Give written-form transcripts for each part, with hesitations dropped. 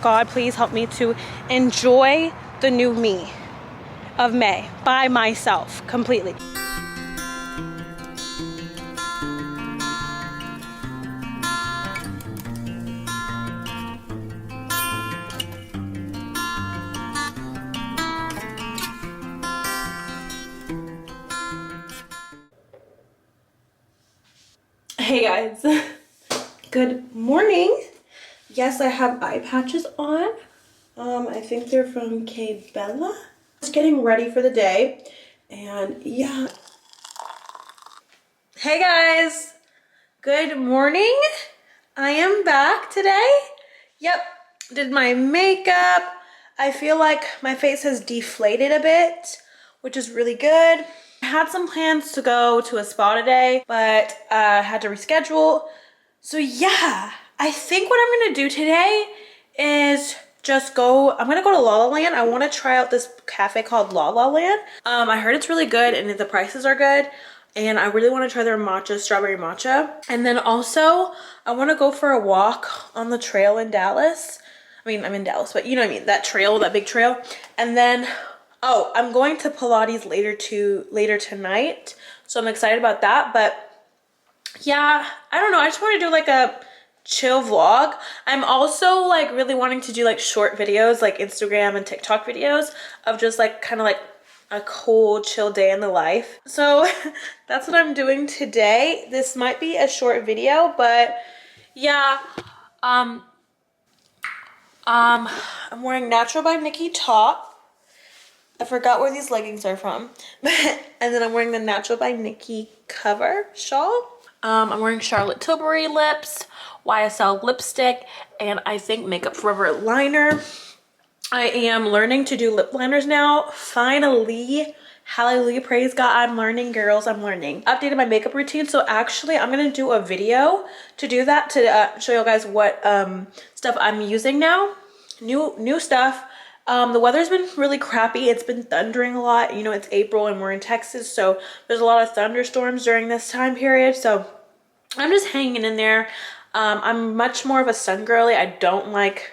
God, please help me to enjoy the new me of May by myself completely. Hey guys, good morning. Yes, I have eye patches on. I think they're from Bella. Just getting ready for the day, and yeah. Hey guys, good morning. I am back today. Yep, did my makeup. I feel like my face has deflated a bit, which is really good. I had some plans to go to a spa today, but had to reschedule. So yeah, I think what I'm gonna do today is just I'm gonna go to Lala Land. I wanna try out this cafe called Lala Land. I heard it's really good and the prices are good. And I really wanna try their matcha, strawberry matcha. And then also, I wanna go for a walk on the trail in Dallas. I mean, I'm in Dallas, but you know what I mean, that trail, that big trail. And then, oh, I'm going to Pilates later tonight. So I'm excited about that, but yeah, I don't know. I just want to do like a chill vlog. I'm also like really wanting to do like short videos, like Instagram and TikTok videos of just like kind of like a cool, chill day in the life. So that's what I'm doing today. This might be a short video, but yeah, I'm wearing Natural by Nikki top. I forgot where these leggings are from. And then I'm wearing the Natural by Nikki cover shawl. I'm wearing Charlotte Tilbury lips, YSL lipstick, and I think Makeup Forever liner. I am learning to do lip liners now. Finally. Hallelujah, praise God, I'm learning, girls, I'm learning. Updated my makeup routine, so actually I'm gonna do a video to do that, to show you guys what stuff I'm using now. New stuff. The weather's been really crappy. It's been thundering a lot. You know, it's April and we're in Texas, so there's a lot of thunderstorms during this time period. So I'm just hanging in there. I'm much more of a sun girly. I don't like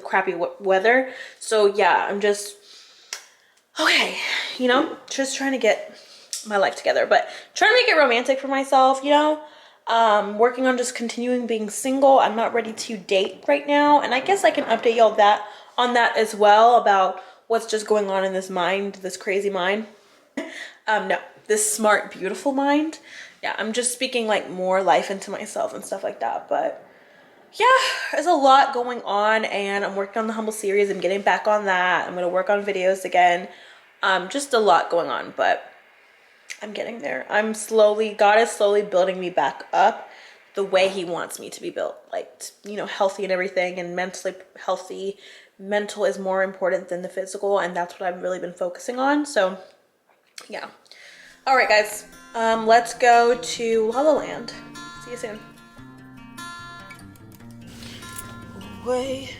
crappy weather. So yeah, I'm just, okay, you know, just trying to get my life together, but trying to make it romantic for myself, you know. Working on just continuing being single. I'm not ready to date right now, and I guess I can update y'all on that as well, about what's just going on in this mind, this crazy mind. No, this smart, beautiful mind. Yeah, I'm just speaking like more life into myself and stuff like that. But yeah, there's a lot going on, and I'm working on the Humble series. I'm getting back on that. I'm gonna work on videos again. Just a lot going on, but I'm getting there. God is slowly building me back up the way he wants me to be built, like, you know, healthy and everything, and mentally healthy. Mental is more important than the physical, and that's what I've really been focusing on. So yeah, all right guys, let's go to Lala Land. See you soon. Way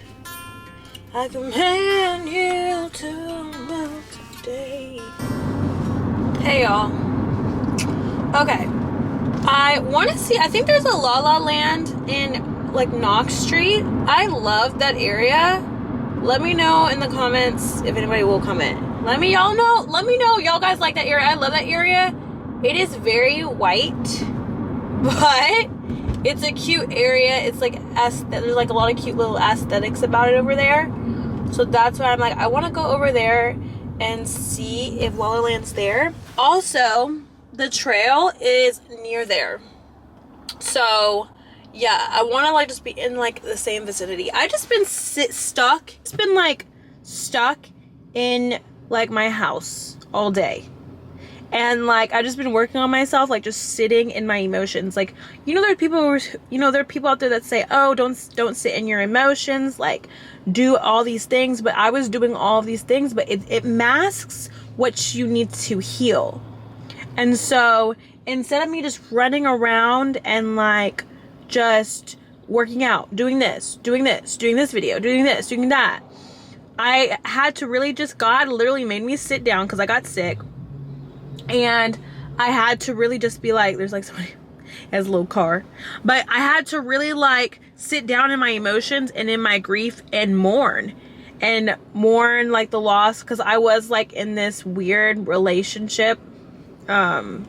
I command you to move today. Hey y'all. Okay, I want to see, I think there's a Lala Land in like Knox Street. I love that area. Let me know in the comments if anybody will comment. Let me know y'all guys like that area. I love that area. It is very white, but it's a cute area. It's like there's like a lot of cute little aesthetics about it over there. So that's why I'm like, I want to go over there and see if Lala Land's there. Also, the trail is near there. So yeah, I want to like just be in like the same vicinity. I just been stuck. It's been like stuck in like my house all day, and like I just been working on myself, like just sitting in my emotions. Like, you know, there are people out there that say, oh, don't sit in your emotions, like do all these things. But I was doing all of these things, but it masks what you need to heal. And so instead of me just running around and like just working out, doing this video, doing this, doing that, I had to really just, God literally made me sit down because I got sick, and I had to really just be like, there's like somebody has a little car, but I had to really like sit down in my emotions and in my grief and mourn like the loss, because I was like in this weird relationship and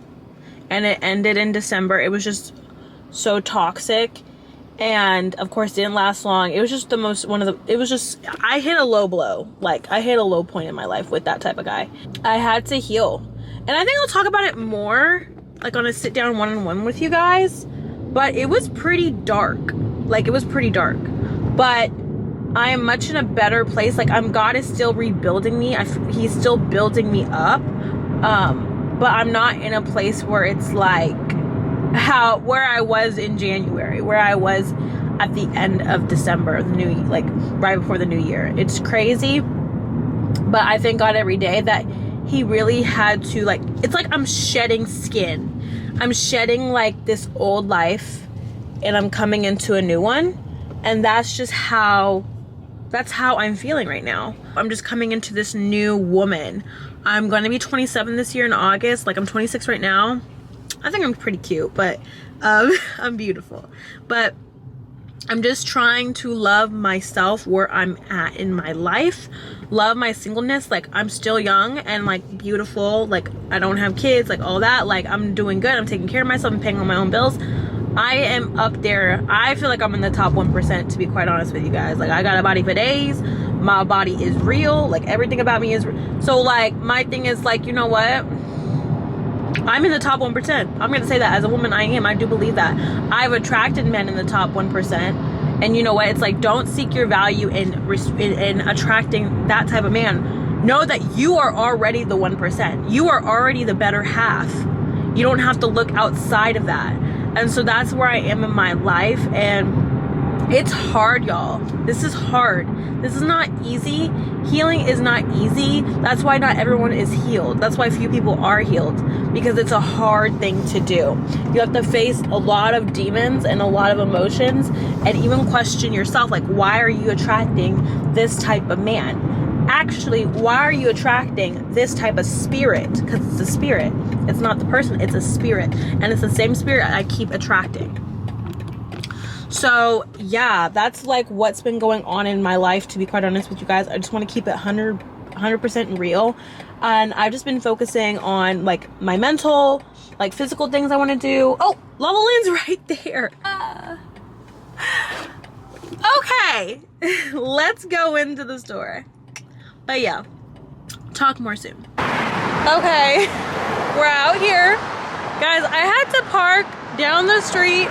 it ended in December. It was just so toxic, and of course didn't last long. It was just I hit a low blow. Like, I hit a low point in my life with that type of guy. I had to heal, and I think I'll talk about it more like on a sit down one-on-one with you guys. But it was pretty dark. Like, it was pretty dark, but I am much in a better place. Like, God is still rebuilding me. He's still building me up, but I'm not in a place where it's like where I was in January, where I was at the end of December, like right before the new year. It's crazy, but I thank God every day that he really had to, like, it's like I'm shedding skin. I'm shedding like this old life and I'm coming into a new one, and that's how I'm feeling right now. I'm just coming into this new woman. I'm going to be 27 this year in August. Like, I'm 26 right now. I think I'm pretty cute, but I'm beautiful. But I'm just trying to love myself where I'm at in my life. Love my singleness. Like, I'm still young and like beautiful. Like, I don't have kids, like all that. Like, I'm doing good. I'm taking care of myself. I'm paying all my own bills. I am up there. I feel like I'm in the top 1%, to be quite honest with you guys. Like, I got a body for days. My body is real. Like, everything about me is real. So like, my thing is like, you know what? I'm in the top 1%. I'm going to say that as a woman. I do believe that. I've attracted men in the top 1%. And you know what? It's like, don't seek your value in attracting that type of man. Know that you are already the 1%. You are already the better half. You don't have to look outside of that. And so that's where I am in my life. And it's hard, y'all. This is hard. This is not easy. Healing is not easy. That's why not everyone is healed. That's why few people are healed, because it's a hard thing to do. You have to face a lot of demons and a lot of emotions, and even question yourself, like, why are you attracting this type of man? Actually, why are you attracting this type of spirit? Because it's a spirit. It's not the person, it's a spirit. And it's the same spirit I keep attracting. So yeah, that's like what's been going on in my life, to be quite honest with you guys. I just want to keep it 100% real. And I've just been focusing on like my mental, like physical things I want to do. Oh, Lala Land's right there. Okay, let's go into the store. But yeah, talk more soon. Okay, we're out here. Guys, I had to park down the street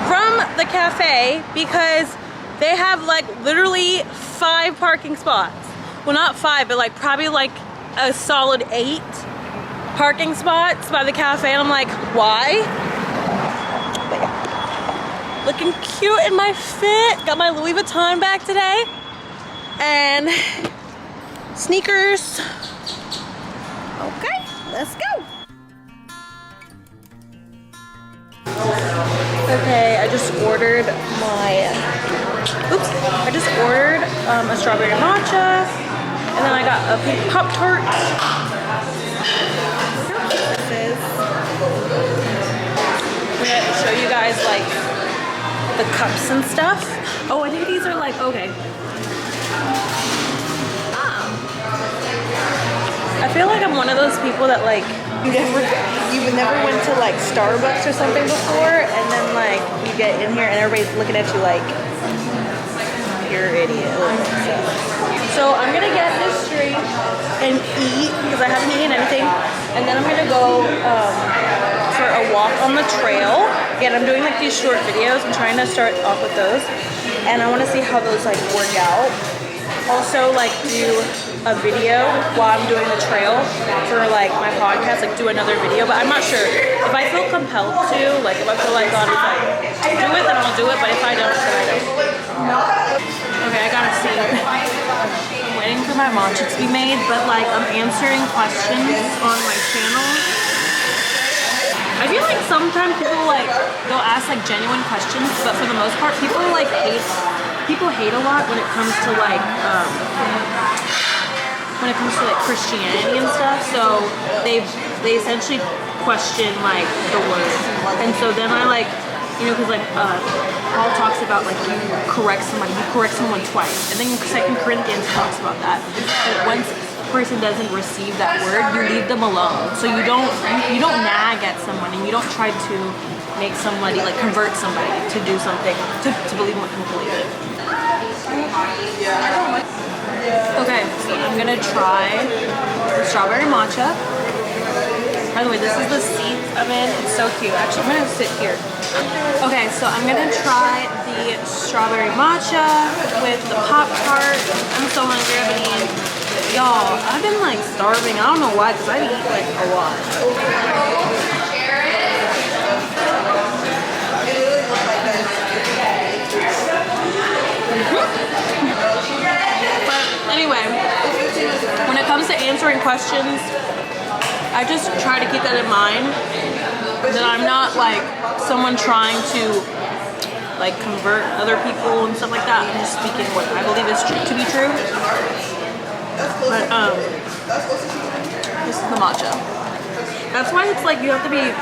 from the cafe because they have like literally 5 parking spots. Well, not 5, but like probably like a solid 8 parking spots by the cafe. And I'm like, why? Looking cute in my fit. Got my Louis Vuitton bag today. And sneakers. Okay, let's go. Okay, I just ordered a strawberry matcha, and then I got a pink Pop-Tart. This is. I'm gonna show you guys like the cups and stuff. Oh, I think these are like, okay. I feel like I'm one of those people that like, you've never went to like Starbucks or something before, and then like you get in here and everybody's looking at you like you're an idiot. So I'm gonna get this drink and eat because I haven't eaten anything, and then I'm gonna go for a walk on the trail. Again, I'm doing like these short videos. I'm trying to start off with those, and I want to see how those like work out. Also, like do a video while I'm doing the trail for like my podcast, like do another video, but I'm not sure. If I feel compelled to, like if I feel like God is like, do it, then I'll do it, but if I don't, then I don't. Okay, I gotta see. I'm waiting for my matcha to be made, but like I'm answering questions on my channel. I feel like sometimes people like, they'll ask like genuine questions, but for the most part, people hate a lot when it comes to like, Christianity and stuff. So they essentially question like the word, and so then I like You know, because like Paul talks about like you correct someone twice, and then 2 Corinthians talks about that. But once a person doesn't receive that word, you leave them alone. So you don't nag at someone, and you don't try to make somebody like convert somebody to do something to believe what you believe in. Okay, so I'm gonna try the strawberry matcha. By the way, this is the seat I'm in. It's so cute. Actually, I'm gonna sit here. Okay, so I'm gonna try the strawberry matcha with the Pop-Tart. I'm so hungry. I've been eating. Y'all, I've been like starving. I don't know why, because I eat like a lot. But anyway, when it comes to answering questions, I just try to keep that in mind, that I'm not like someone trying to like convert other people and stuff like that. I'm just speaking what I believe is true to be true. But this is the matcha. That's why it's like you have to be,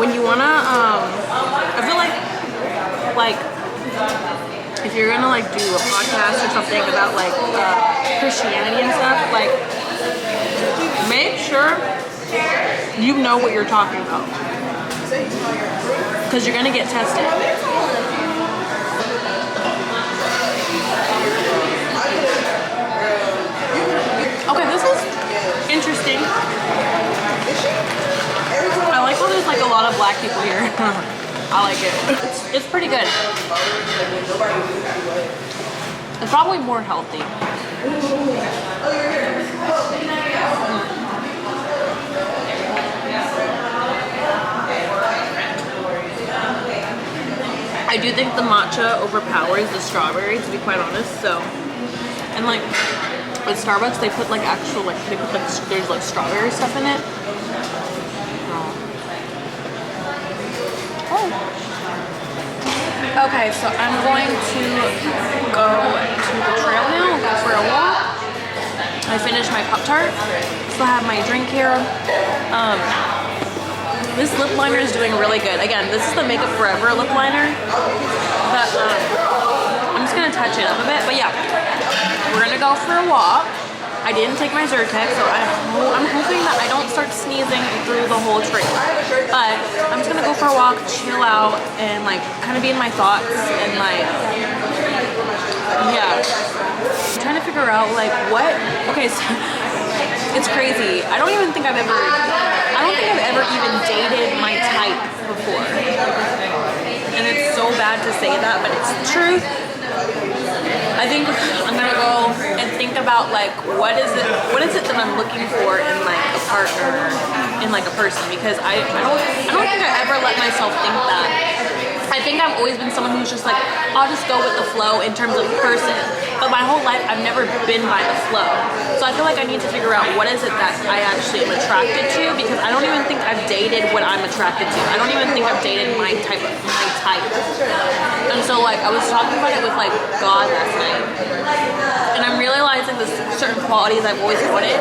when you wanna I feel like if you're gonna like do a podcast or something about like Christianity and stuff, like make sure you know what you're talking about, because you're gonna get tested. Okay, this is interesting. I like how there's like a lot of black people here. I like it. It's pretty good. It's probably more healthy. I do think the matcha overpowers the strawberry, to be quite honest. So, and like at Starbucks, they put like actual like there's like strawberry stuff in it. Okay, so I'm going to go to the trail now, go for a walk. I finished my Pop-Tart, still have my drink here. This lip liner is doing really good. Again, this is the Makeup Forever lip liner, but I'm just gonna touch it up a bit. But yeah, we're gonna go for a walk. I didn't take my Zyrtec, so I'm hoping that I don't start sneezing through the whole trail. But I'm just gonna go for a walk, chill out, and like kind of be in my thoughts and like, yeah. I'm trying to figure out like what. Okay, so it's crazy. I don't think I've ever even dated my type before, and it's so bad to say that, but it's the truth. I think I'm gonna go and think about like what is it that I'm looking for in like a partner, in like a person, because I don't think I ever let myself think that. I think I've always been someone who's just like, I'll just go with the flow in terms of person, but my whole life I've never been by the flow. So I feel like I need to figure out what is it that I actually am attracted to, because I don't even think I've dated what I'm attracted to. I don't even think I've dated my type. And so like I was talking about it with like God last night, and I'm realizing there's certain qualities I've always wanted,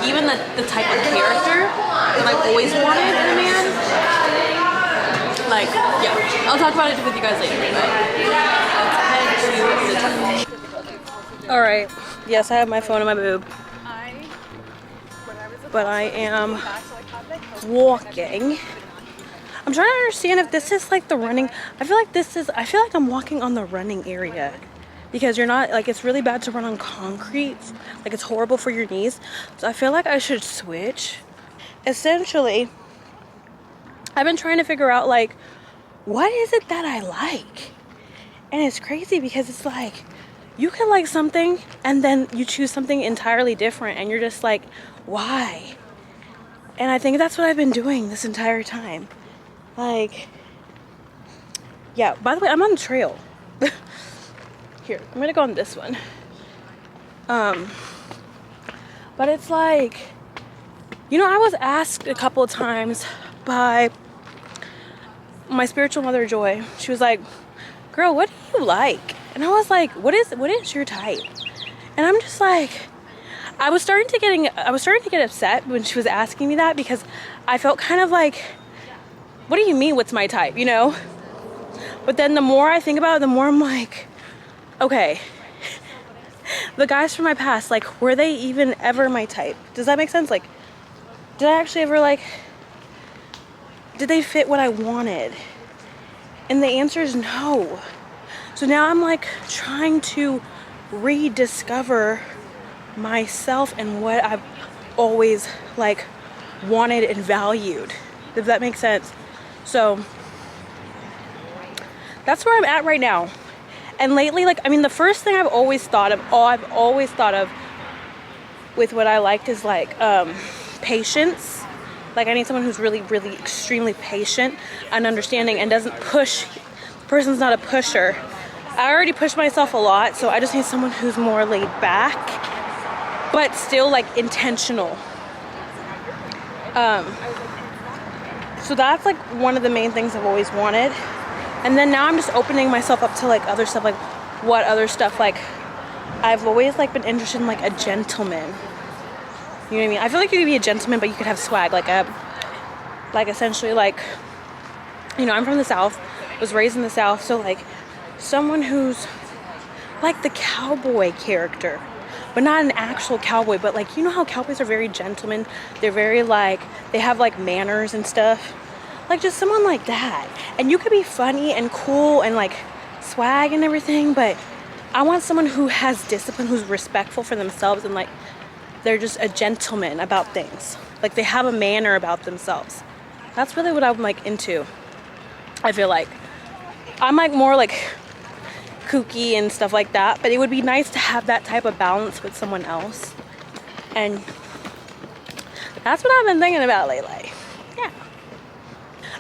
even the type of character that I've always wanted in a man. Like, yeah, I'll talk about it with you guys later, but let's head to the trail. Alright, yes, I have my phone in my boob, but I am walking. I'm trying to understand if this is like the running. I feel like I'm walking on the running area, because you're not, like, it's really bad to run on concrete. Like, it's horrible for your knees. So I feel like I should switch. Essentially, I've been trying to figure out like, what is it that I like? And it's crazy because it's like, you can like something and then you choose something entirely different, and you're just like, why? And I think that's what I've been doing this entire time. Like, yeah, by the way, I'm on the trail. Here, I'm gonna go on this one. But it's like, you know, I was asked a couple of times by my spiritual mother, Joy. She was like, girl, what do you like? And I was like, what is your type? And I'm just like, I was starting to get upset when she was asking me that, because I felt kind of like, what do you mean what's my type, you know? But then the more I think about it, the more I'm like, okay, the guys from my past, like, were they even ever my type? Does that make sense? Like, did I actually ever, like, did they fit what I wanted? And the answer is no. So now I'm like trying to rediscover myself and what I've always like wanted and valued. Does that make sense? So that's where I'm at right now. And lately, like, I mean, the first thing I've always thought of with what I liked is like patience. Like, I need someone who's really, really extremely patient and understanding and doesn't push. The person's not a pusher. I already push myself a lot, so I just need someone who's more laid back, but still like intentional. So that's like one of the main things I've always wanted. And then now I'm just opening myself up to like other stuff, like what other stuff, like I've always like been interested in like a gentleman. You know what I mean? I feel like you could be a gentleman, but you could have swag, like essentially like, you know, I'm from the South, was raised in the South, so like someone who's like the cowboy character, but not an actual cowboy, but like, you know how cowboys are very gentlemen, they're very like, they have like manners and stuff, like just someone like that. And you could be funny and cool and like swag and everything, but I want someone who has discipline, who's respectful for themselves, and like they're just a gentleman about things. Like they have a manner about themselves. That's really what I'm like into. I feel like I'm like more like kooky and stuff like that, but it would be nice to have that type of balance with someone else. And that's what I've been thinking about lately. Yeah.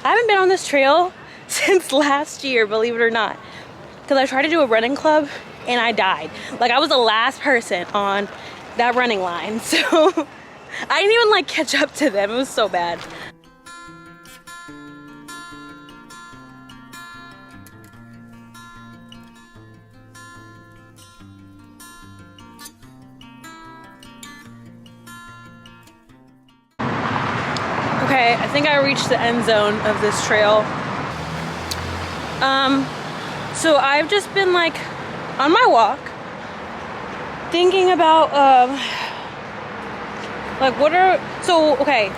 I haven't been on this trail since last year, believe it or not, because I tried to do a running club and I died. Like I was the last person on that running line, so I didn't even like catch up to them. It was so bad. Okay, I think I reached the end zone of this trail. So I've just been like on my walk thinking about like what are, so okay,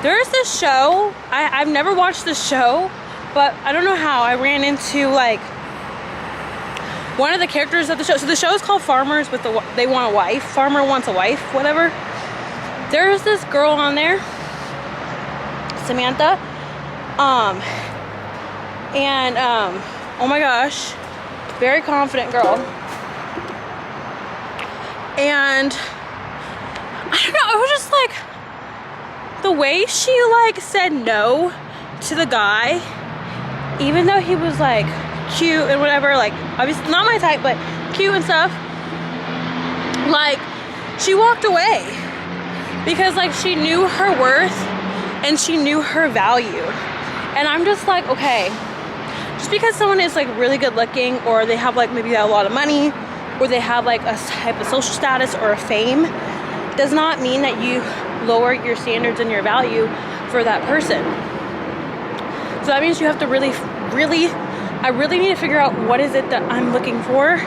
there's this show, I've never watched this show, but I don't know how I ran into like one of the characters of the show. So the show is called Farmers with They Want a Wife, Farmer Wants a Wife, whatever. There's this girl on there, Samantha, oh my gosh, very confident girl. And I don't know, it was just like the way she like said no to the guy, even though he was like cute and whatever, like obviously not my type, but cute and stuff. Like she walked away because like she knew her worth and she knew her value. And I'm just like, okay, just because someone is like really good looking, or they have like maybe a lot of money, or they have like a type of social status or a fame, does not mean that you lower your standards and your value for that person. So that means you have to I really need to figure out what is it that I'm looking for,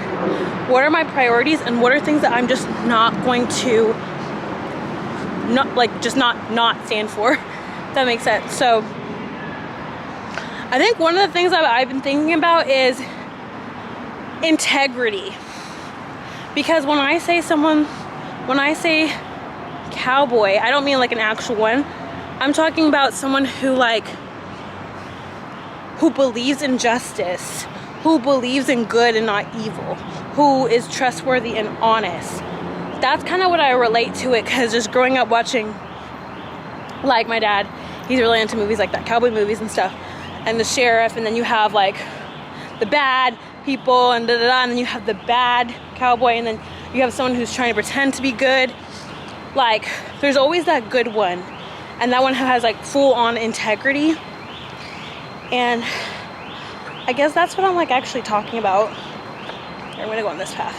what are my priorities, and what are things that I'm just not going to not stand for. If that makes sense. So I think one of the things I've been thinking about is integrity. Because when I say cowboy, I don't mean like an actual one. I'm talking about someone who believes in justice, who believes in good and not evil, who is trustworthy and honest. That's kind of what I relate to it, because just growing up watching, like my dad, he's really into movies like that, cowboy movies and stuff, and the sheriff, and then you have like the bad people and and then you have the bad cowboy, and then you have someone who's trying to pretend to be good. Like there's always that good one, and that one has like full on integrity. And I guess that's what I'm like actually talking about. Here, I'm gonna go on this path.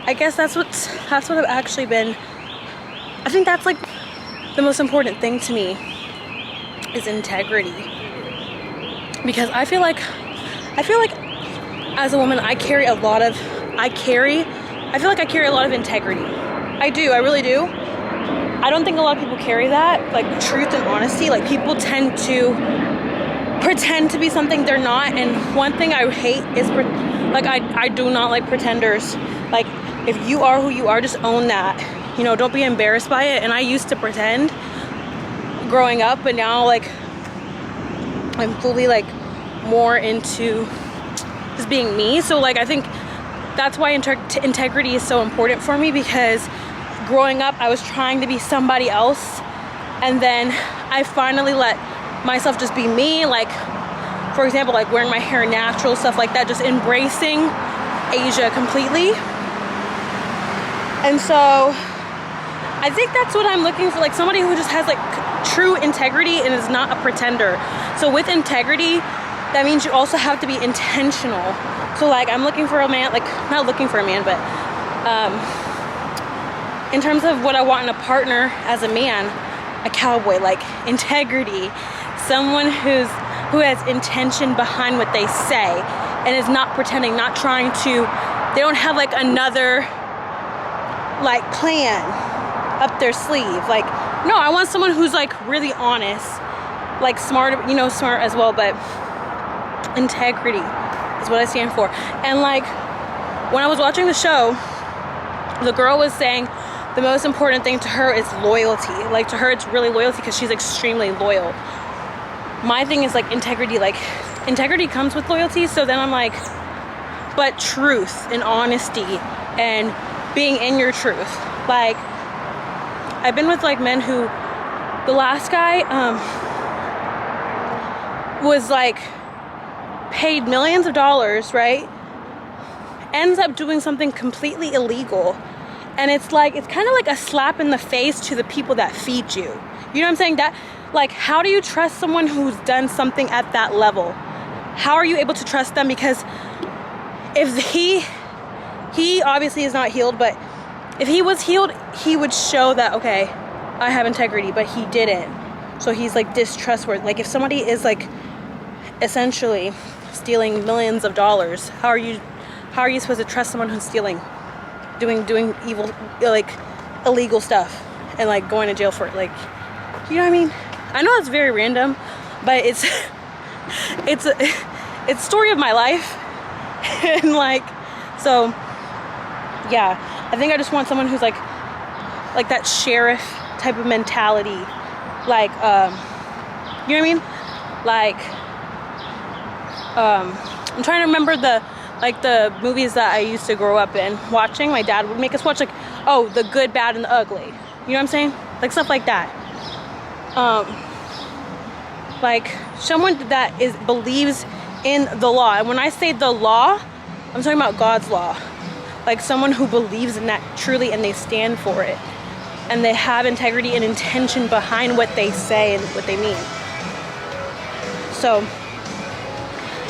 I guess that's what I've actually been, I think that's like the most important thing to me, is integrity. Because I feel like I feel like as a woman, I feel like I carry a lot of integrity. I do, I really do. I don't think a lot of people carry that, like truth and honesty. Like people tend to pretend to be something they're not, and one thing I hate is I do not like pretenders. Like if you are who you are, just own that, you know, don't be embarrassed by it. And I used to pretend growing up, but now like I'm fully like more into just being me. So like I think that's why integrity is so important for me, because growing up I was trying to be somebody else, and then I finally let myself just be me. Like for example, like wearing my hair natural, stuff like that, just embracing Asia completely. And so I think that's what I'm looking for, like somebody who just has like true integrity and is not a pretender. So with integrity, that means you also have to be intentional. So like I'm looking for a man, like not looking for a man, but in terms of what I want in a partner as a man, a cowboy, like integrity, someone who has intention behind what they say and is not pretending, not trying to, they don't have like another like plan up their sleeve. Like no, I want someone who's like really honest, like smart, you know, smart as well, but integrity is what I stand for. And like when I was watching the show, the girl was saying the most important thing to her is loyalty. Like to her it's really loyalty, because she's extremely loyal. My thing is like integrity, like integrity comes with loyalty. So then I'm like, but truth and honesty and being in your truth. Like I've been with like men who, the last guy was like paid millions of dollars, right? Ends up doing something completely illegal. And it's like, it's kind of like a slap in the face to the people that feed you. You know what I'm saying? That, like, how do you trust someone who's done something at that level? How are you able to trust them? Because if he obviously is not healed, but if he was healed, he would show that, okay, I have integrity, but he didn't. So he's like distrustworthy. Like if somebody is like essentially stealing millions of dollars, how are you supposed to trust someone who's stealing, doing evil, like illegal stuff, and like going to jail for it? Like, you know what I mean? I know it's very random, but it's story of my life. And like, so yeah, I think I just want someone who's like that sheriff type of mentality. Like, you know what I mean? Like, I'm trying to remember the movies that I used to grow up in watching. My dad would make us watch, like, oh, The Good, Bad, and the Ugly. You know what I'm saying? Like stuff like that. Like someone that believes in the law. And when I say the law, I'm talking about God's law. Like someone who believes in that truly and they stand for it. And they have integrity and intention behind what they say and what they mean. So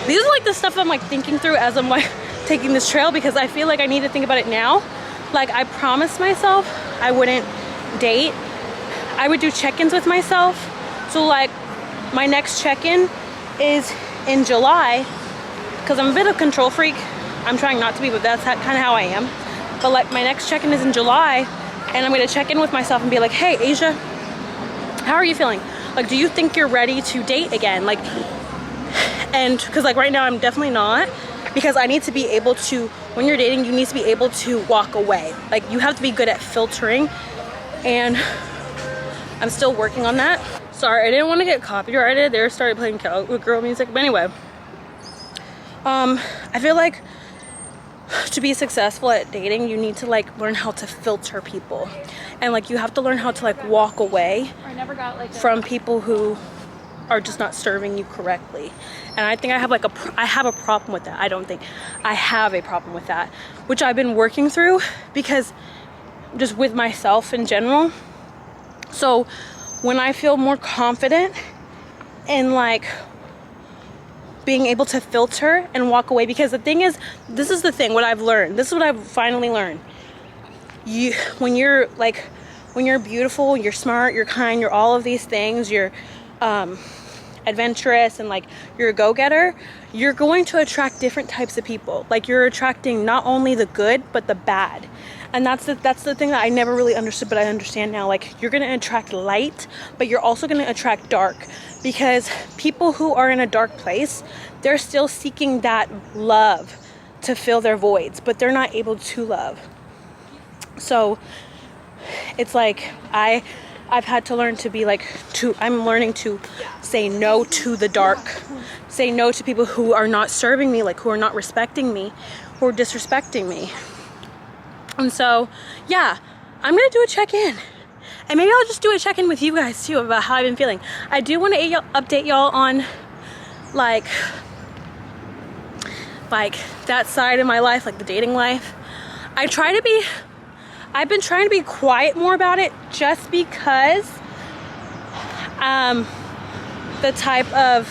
these are like the stuff I'm like thinking through as I'm like taking this trail, because I feel like I need to think about it now. Like I promised myself I wouldn't date. I would do check-ins with myself. So like my next check-in is in July, because I'm a bit of a control freak. I'm trying not to be, but that's kind of how I am. But like my next check-in is in July, and I'm going to check in with myself and be like, hey Asia, how are you feeling? Like, do you think you're ready to date again? Like, and because like right now I'm definitely not, because I need to be able to, when you're dating, you need to be able to walk away. Like you have to be good at filtering, and I'm still working on that. Sorry, I didn't want to get copyrighted. They started playing girl music, but anyway, I feel like to be successful at dating, you need to like learn how to filter people, and like you have to learn how to like walk away from people who are just not serving you correctly. And I think I have a problem with that. I don't think I have a problem with that, which I've been working through, because just with myself in general. So when I feel more confident in like being able to filter and walk away, because the thing is, this is the thing, what I've learned, this is what I've finally learned. When you're beautiful, you're smart, you're kind, you're all of these things, you're adventurous, and like you're a go-getter, you're going to attract different types of people. Like, you're attracting not only the good, but the bad. And that's the thing that I never really understood, but I understand now. Like, you're going to attract light, but you're also going to attract dark, because people who are in a dark place, they're still seeking that love to fill their voids, but they're not able to love. So it's like I've had to learn to be like, I'm learning to say no to the dark, say no to people who are not serving me, like who are not respecting me, who are disrespecting me. And so, yeah, I'm going to do a check-in. And maybe I'll just do a check-in with you guys too about how I've been feeling. I do want to update y'all on like that side of my life, like the dating life. I've been trying to be quiet more about it, just because the type of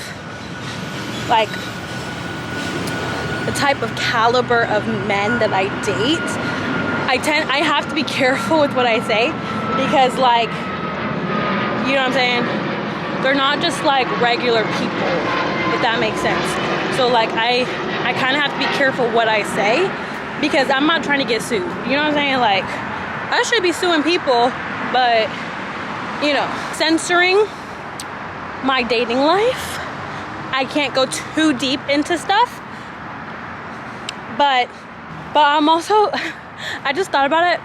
caliber of men that I date, I have to be careful with what I say, because like, you know what I'm saying? They're not just like regular people, if that makes sense. So like I kind of have to be careful what I say, because I'm not trying to get sued. You know what I'm saying? Like, I should be suing people, but you know, censoring my dating life, I can't go too deep into stuff. But I'm also, I just thought about it.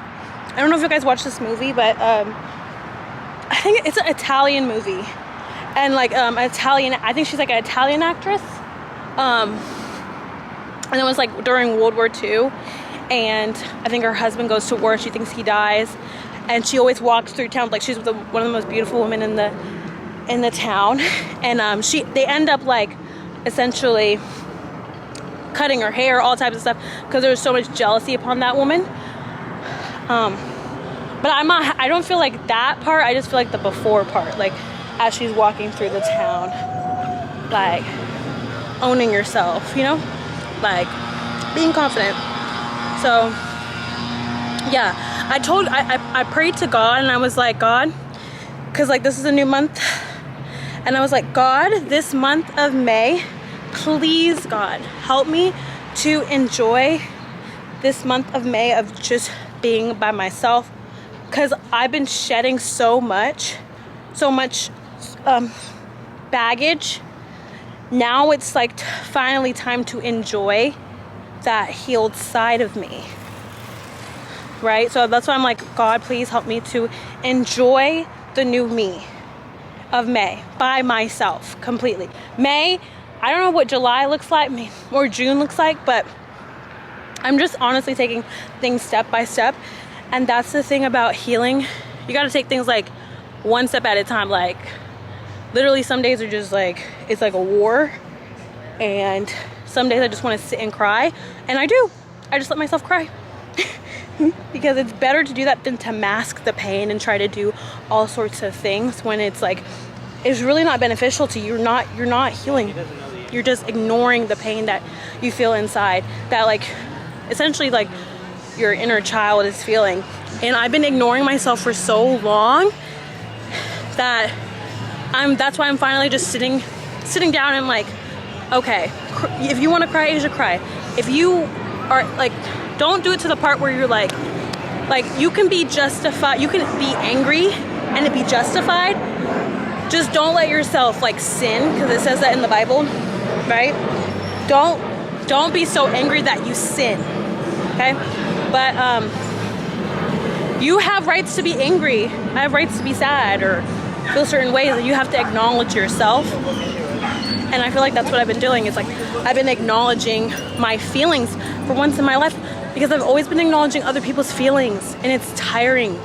I don't know if you guys watched this movie, but I think it's an Italian movie, and like I think she's like an Italian actress, and it was like during World War II, and I think her husband goes to war, she thinks he dies, and she always walks through town, like she's one of the most beautiful women in the town, and they end up like essentially cutting her hair, all types of stuff, because there was so much jealousy upon that woman. But I don't feel like that part, I just feel like the before part, like as she's walking through the town, like owning yourself, you know, like being confident. So yeah, I prayed to God, and I was like, God, because like this is a new month, and I was like, God, this month of May, please God, help me to enjoy this month of May of just being by myself, because I've been shedding so much baggage. Now it's like finally time to enjoy that healed side of me, right? So that's why I'm like, God, please help me to enjoy the new me of May by myself completely. May, I don't know what July looks like or June looks like, but I'm just honestly taking things step by step. And that's the thing about healing. You got to take things like one step at a time. Like literally some days are just like, it's like a war. And some days I just want to sit and cry. And I do. I just let myself cry. Because it's better to do that than to mask the pain and try to do all sorts of things when it's like, it's really not beneficial to you. You're not healing. You're just ignoring the pain that you feel inside. That like, essentially like your inner child is feeling. And I've been ignoring myself for so long that that's why I'm finally just sitting down and like, okay, if you want to cry, you should cry. If you are like, don't do it to the part where you're like you can be justified, you can be angry and it be justified. Just don't let yourself like sin, because it says that in the Bible, right? Don't be so angry that you sin, okay? But you have rights to be angry. I have rights to be sad or feel certain ways, and you have to acknowledge yourself. And I feel like that's what I've been doing. It's like I've been acknowledging my feelings for once in my life, because I've always been acknowledging other people's feelings, and it's tiring.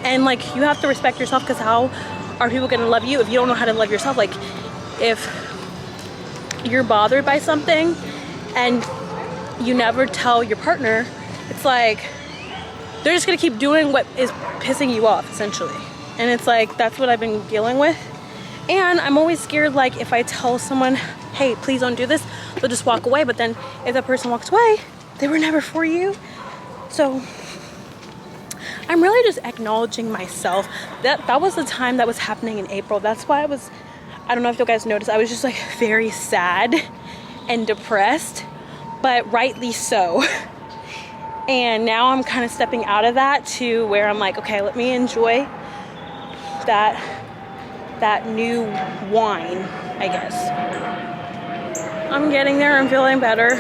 And like, you have to respect yourself, because how are people gonna love you if you don't know how to love yourself? Like, if you're bothered by something and you never tell your partner, it's like they're just gonna keep doing what is pissing you off, essentially. And it's like, that's what I've been dealing with. And I'm always scared, like, if I tell someone, hey, please don't do this, they'll just walk away. But then if that person walks away, they were never for you. So I'm really just acknowledging myself. That was the time that was happening in April. That's why I don't know if you guys noticed, I was just like very sad and depressed, but rightly so. And now I'm kind of stepping out of that to where I'm like, okay, let me enjoy that new wine, I guess. I'm getting there, I'm feeling better,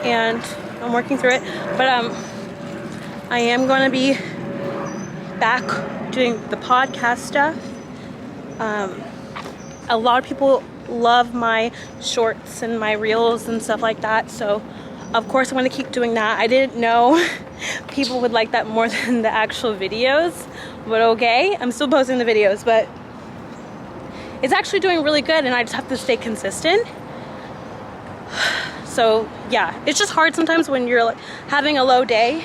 and I'm working through it, but I am going to be back doing the podcast stuff. A lot of people love my shorts and my reels and stuff like that, so of course I'm going to keep doing that. I didn't know people would like that more than the actual videos, but okay, I'm still posting the videos, but it's actually doing really good, and I just have to stay consistent. So yeah, it's just hard sometimes when you're like having a low day,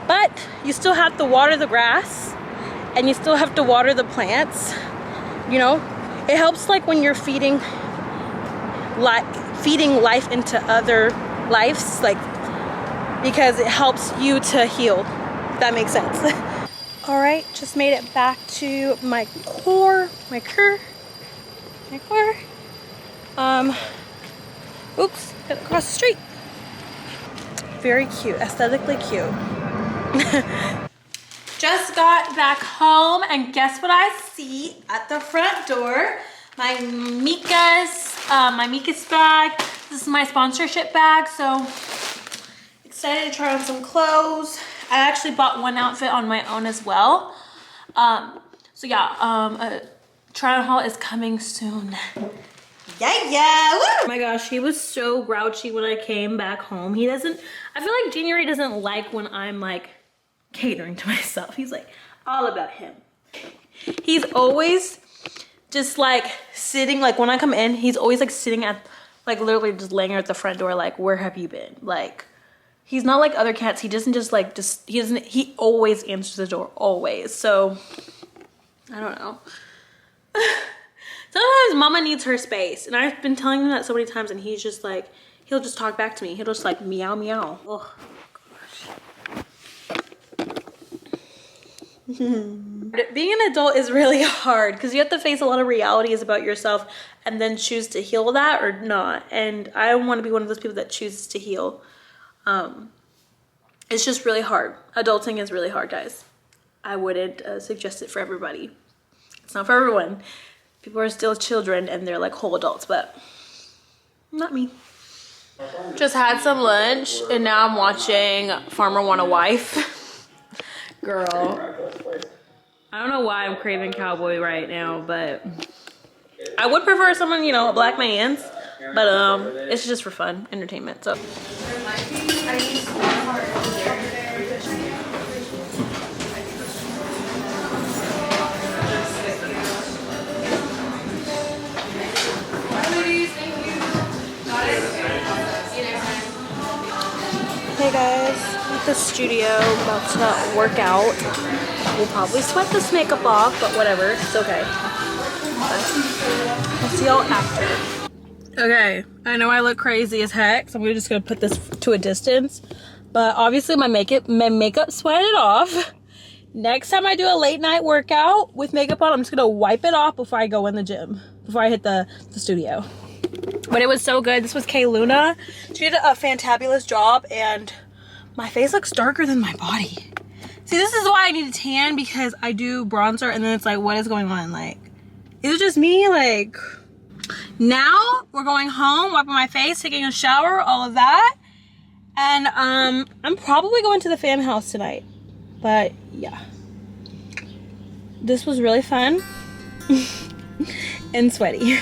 but you still have to water the grass and you still have to water the plants, you know. It helps like when you're feeding life into other lives, like, because it helps you to heal, if that makes sense. All right, just made it back to my car. Oops, got across the street. Very cute, aesthetically cute. Just got back home, and guess what I see at the front door? My Micas bag. This is my sponsorship bag, so excited to try on some clothes. I actually bought one outfit on my own as well. So yeah, a try-on haul is coming soon. Yeah. Woo! Oh my gosh, he was so grouchy when I came back home. I feel like January doesn't like when I'm like catering to myself. He's like all about him. He's always just like sitting, like when I come in, he's always like sitting at, like literally just laying at the front door, like, where have you been? Like, he's not like other cats. He doesn't just like, he always answers the door, always. So, I don't know. Sometimes mama needs her space. And I've been telling him that so many times, and he's just like, he'll just talk back to me. He'll just like meow, meow. Oh, gosh. Being an adult is really hard because you have to face a lot of realities about yourself and then choose to heal that or not. And I want to be one of those people that chooses to heal. It's just really hard. Adulting is really hard, guys. I wouldn't suggest it for everybody. It's not for everyone. People are still children and they're like whole adults, but not me. Just had some lunch and now I'm watching Farmer Want a Wife. Girl. I don't know why I'm craving cowboy right now, but I would prefer someone, you know, a black man's, but it's just for fun, entertainment, so. Hey guys, at the studio, about to work out. We'll probably sweat this makeup off, but whatever, it's okay. I'll see y'all after. Okay, I know I look crazy as heck, so I'm just gonna put this to a distance. But obviously my makeup sweated off. Next time I do a late night workout with makeup on, I'm just gonna wipe it off before I go in the gym, before I hit the studio. But it was so good. This was Kay Luna. She did a fantabulous job, and my face looks darker than my body. See, this is why I need a tan, because I do bronzer and then it's like, what is going on? Like, is it just me? Like, now we're going home, wiping my face, taking a shower, all of that. And I'm probably going to the fam house tonight. But yeah, this was really fun and sweaty.